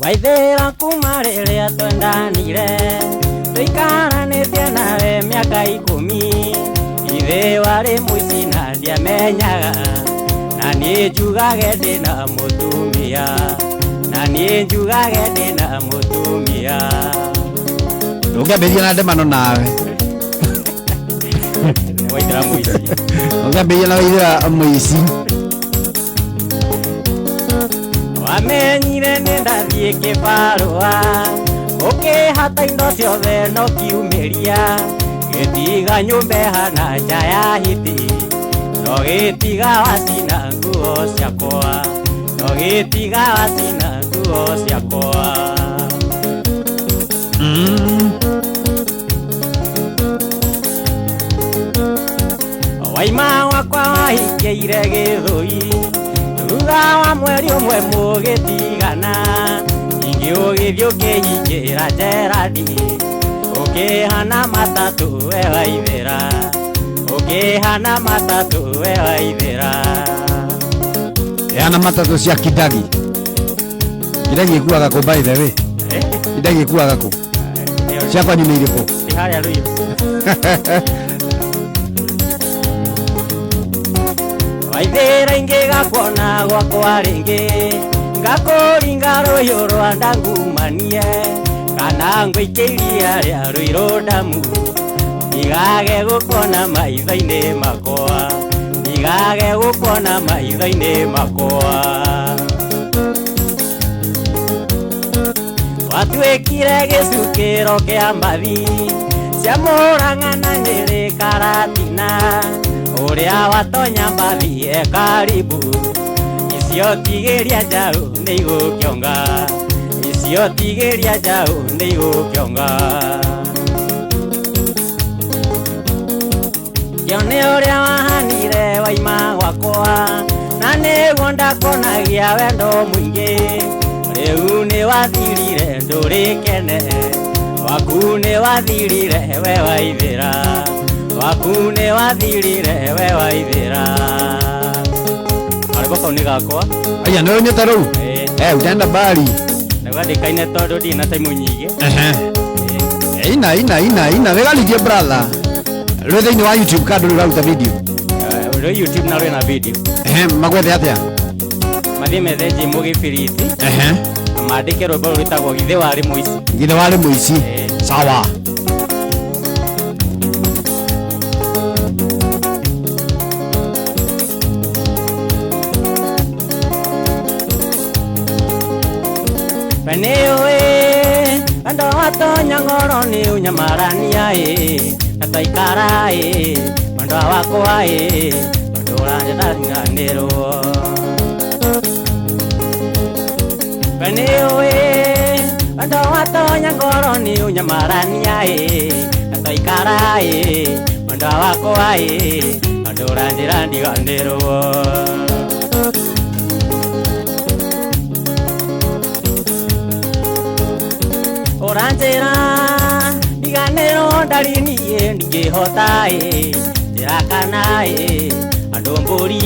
Waithera kuma rĩrĩa twendanire tũikaranĩtie nawe mĩaka 10 ithe warĩ mũici na ndiamenyaga na niĩ njugage ndĩna mũtumia na niĩ njugage ndĩna mũtumia ũngĩambĩrĩria na ndemano nawe Waithera mũici ũngĩambĩrĩria na Waithera mũici wamenyire nĩ ndathiĩ kĩbarũa ũkĩhata indo ciothe no kiumĩria gĩtiga nyũmba hana nja ya hiti no gĩtiga wacina nguo ciakwa no gĩtiga wacina nguo ciakwa waima wakwa wahingĩire gĩthũi thutha wa mweri ũmwe mũgĩtigana ningĩ ũgĩthiĩ ũkĩhingĩra Gerandi ũkĩhana matatũ we Waithera ũkĩhana matatũ we Waithera yana matatũ cia Kidagi Kidagi ĩkuaga kũ by the way Kidagi ĩkuaga kũ ciakwa nyuma irĩkũ harĩa Ruiru Waithera ingĩgakuona gwakwa rĩngĩ ngakũringa rũhiũ rwa ndangumanie kana ngũikie iria rĩa Ruiru damu ndigage gũkuona maitho-inĩ makwa ndigage gũkuona maitho-inĩ makwa watuĩkire gĩcukĩro kĩa mbathi cia Mũrang'a na Nyĩrĩ Karatina ũrĩa watonya mbathi karibu icio tigĩria njaũ nĩ igũkĩonga icio tigĩria njaũ nĩ igũkĩonga kĩone ũrĩa wahanire waima gwakwa na nĩguo ndakonagia wendo mũingĩ rĩu nĩ wathirire ndũrĩkene waku nĩ wathirire we Waithera waku nĩ wathirire we Waithera ariko kau nĩ gakwa aya nĩ ũnyita rĩu ũtenda mbari ndĩkaine tondũ ndirĩ na taimu nyingĩ ina wĩgarithie brother rwĩ thĩinĩ wa YouTube kando rĩu raruta video rwĩ YouTube na rwĩ na video magwethe atĩa mathiĩ methe Jimũ Gĩbiriti mandĩke rwĩmbo rwĩtagwo githĩ warĩ mũici githĩ warĩ mũici sawa Peneoe ando watonya ngoro ni unyamarania na taikara ando wakwa ando ranjanganero Peneoe ando watonya ngoro ni unyamarania na taikara ando wakwa ando ranjanganero Oranjera iganero ndarini ndingĩhota njĩra kana andũ mbũri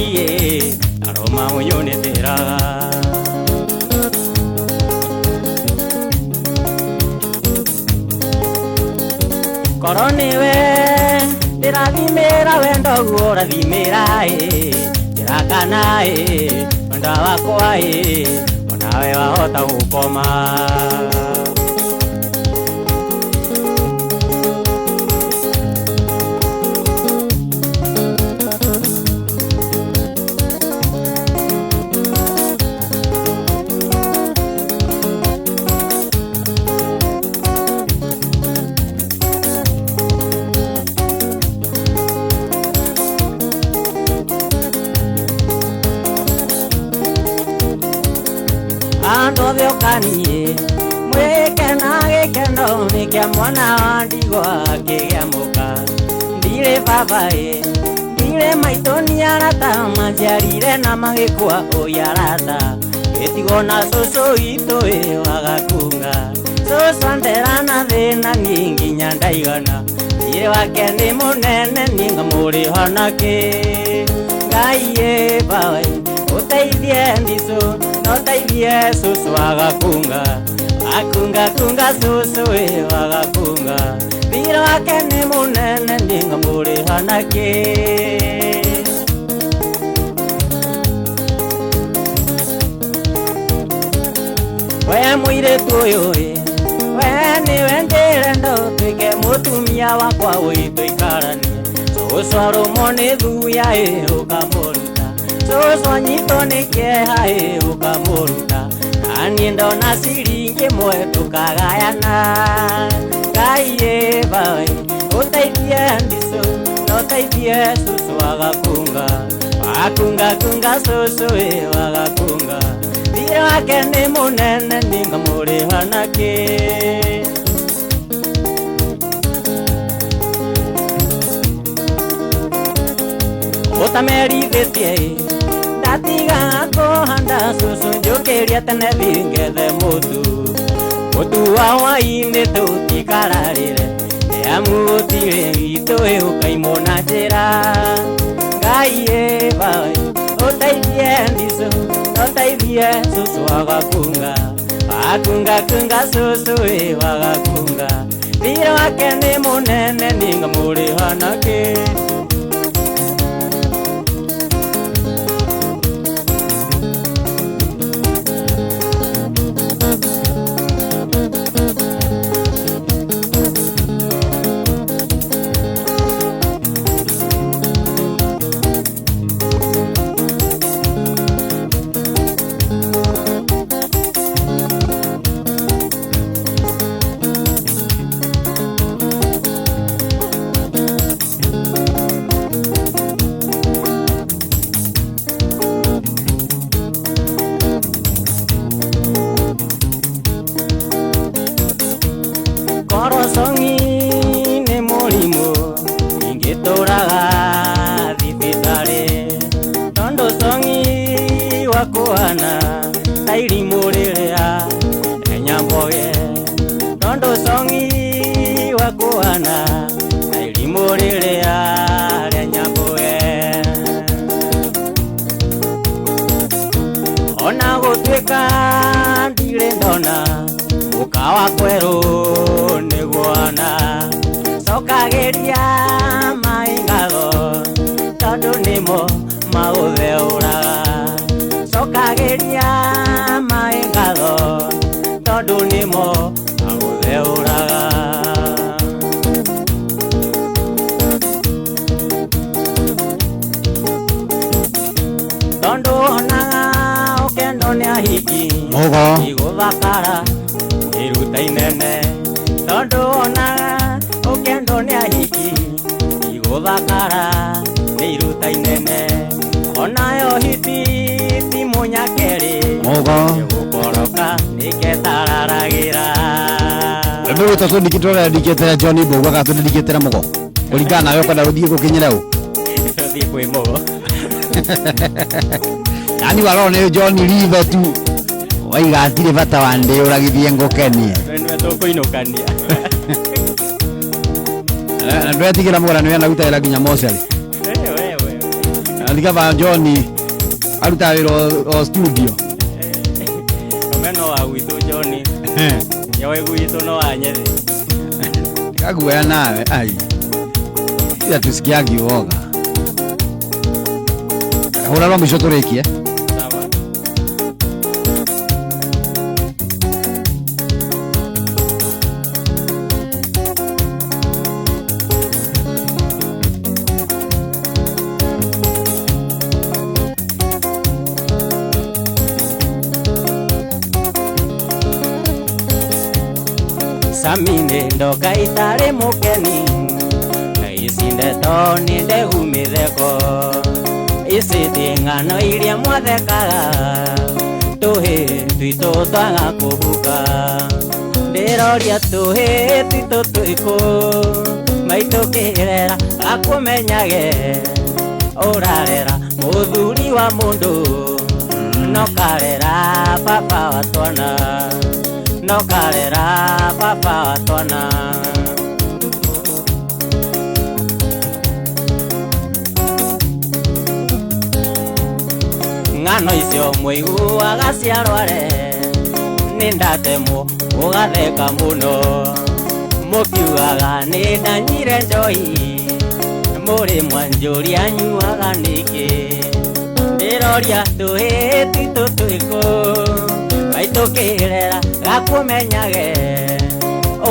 aroma ũnyoneteraga korwo nĩwe ndĩrathimĩra wendo guo ũrathimĩra njĩra kana wenda wakwa onawe wahota gũkoma ando thiokanie mwĩkena gĩkeno nĩ kĩa mwana wa ndigwa kĩgĩamũka ndirĩ baba ndirĩ maitũ nĩ arata maciarire na magĩkua ũyarata gĩtigo na cũcũ itũ wagakunga cũcũ ndera na thĩna niĩ nginya ndaigana thiĩ wake nĩ mũnene niĩ ngamũrĩha nakĩ Ngai bawe uteithie ndicu no taithie cucu agakunga akunga kunga cucu agakunga thira wake nĩ mũnene ndingamũrĩha na kĩ we mũirĩtu ũyũ we nĩwe ndĩrenda ũtuĩke mũtumia wakwa ũitũikaranie cucu arũmwo nĩ thuya ũkamũruta cucu anyitwo nĩ kĩeha ũkamũruta naniĩ ndona ciringi ĩmwe tũkagayana Ngai bae ũteithie ndicũ no teithie cucu agakunga akunga kunga cucu agakunga thirĩ wake nĩ mũnene ndingamũrĩha na kĩ ũtamerithĩtie ndatiga kũhanda cucu njũkĩria tene thingethe mũtu wa hwaĩ-inĩ tũtikararĩre amu gũtirĩ witũ ũkaimwo na njĩra Ngai bae ũteithie ndicũ ũteithie cucu agakunga akunga kunga cucu agakunga thirĩ wake nĩ mũnene ndingamũrĩha na kĩ Songi nĩ mũrimũ ingĩtũraga thibitarĩ tondũ songi wakũhana ta irimũ rĩrĩa nyamboge tondũ songi wakũhana ta irimũ rĩrĩa nyamboge ona gũtuĩka ndirĩ ndona mũka wa kwerũ nĩguona cokageria maĩngatho tondũ nĩmo maũtheũraga cokageria maĩngatho tondũ nĩmo maũtheũraga tondũ onaga ũkendo nĩ ahiki igũthakara iruta inene tondũ onaga ũkendo nĩ ahiki igũthakara nĩ iruta inene onayo hiti ti mũnyakeri gũkoroka nĩketararagĩra ndũĩ tondũ ndikĩtũra ndikĩtera John Mbũgua kana tondũ ndikĩtera mũgo kũringana nawe ũkwenda gũthiĩ gũkinyĩra ũ tũthiĩ kwĩ mũgo yani warona nĩ John River tu waiga atirĩ bata wa ndĩ ũragithie ngũkenie nĩwe tũkũinũkania na ndwetigĩra mũgora nĩwe anarutagĩra nginya mocarĩ thikaba John arutaga wĩra o studio omeno wa gwitũ John nyowe gwitũ no wanyethi kaguoya nawe ai ila tusikiagi uoga hura rwa mwisho tũrĩkie Samine ndoka itarĩ mũkeni ici ndeto nĩ ndegumitheko ici ti ng'ano iria mwathekaga tũhĩ twitũ twaga kũhuka ndĩroria tũhĩ twitũ twĩkũ maitũ kĩrera gakũmenyage ũrarera mũthuri wa mũndũ no karera baba wa twana no karera baba wa twana ngano icio muiguaga ciarware ni ndatemo ugatheka muno mukiugaga ni ndanyire njoi muri mwanjuria nyuaga niki ndiroria tuhiti tutuiko baitukirera gakumenyage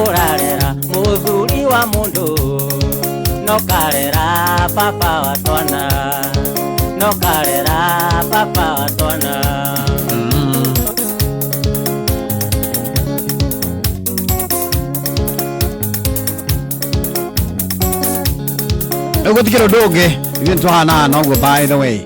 urarera muthuri wa mundu nokarera papa wa twana nokarera papa wa twana Ugotikiro doge evento hana nogo by the way.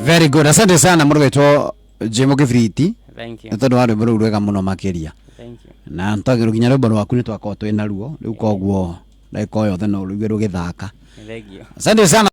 Very good. Asante sana murweto Jemo Kifriti. Thank you. Tondu wari buru rwega muno makiria. Thank you. Na ntagiro kinya rwimbo rwaku ni twakotwe na ruo riu koguo ndaiko yothe no rwigwe rugithaka. Thank you. Asante sana.